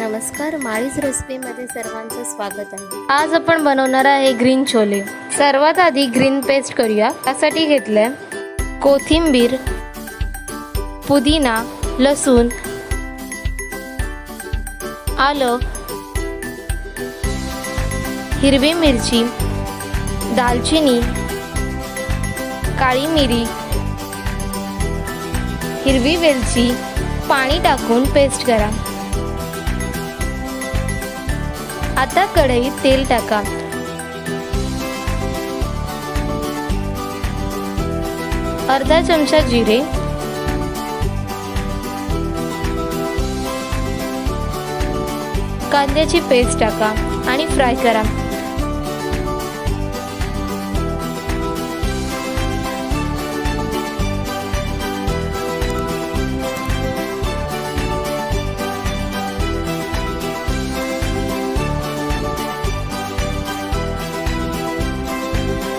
नमस्कार, माळीज रेसिपीमध्ये सर्वांचं स्वागत आहे। आज आपण बनवणार आहे ग्रीन छोले। सर्वात आधी ग्रीन पेस्ट करूया। त्यासाठी घेतले कोथिंबीर, पुदिना, लसूण, आलं, हिरवी मिरची, दालचिनी, काळी मिरी, हिरवी वेलची, पाणी टाकून पेस्ट करा। आता कढईत तेल टाका। अर्धा चमचा जिरे, कांद्याची पेस्ट टाका आणि फ्राय करा।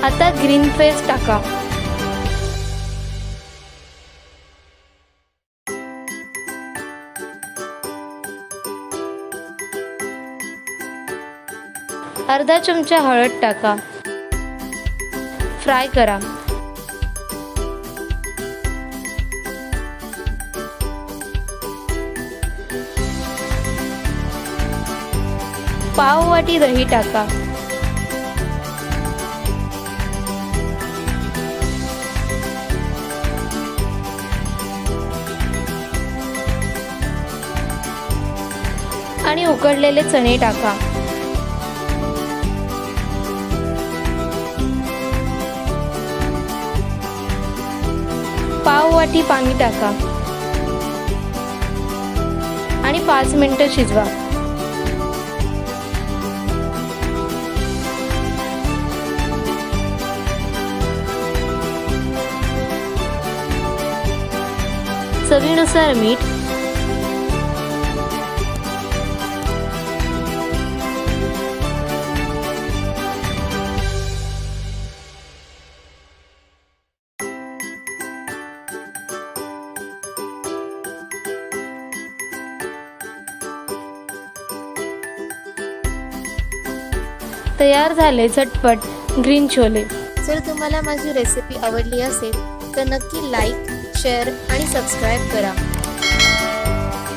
आता ग्रीन पेस्ट टाका। अर्धा चमचा हळद टाका। फ्राय करा। पाव वाटी दही टाका। आणि उकडलेले चणे टाका। पाव वाटी पाणी टाका आणि 5 मिनिटे शिजवा। चवीनुसार मीठ, तयार झाले झटपट ग्रीन छोले। जर तुम्हाला माझी रेसिपी आवडली असेल तर नक्की लाईक, शेअर आणि सबस्क्राईब करा।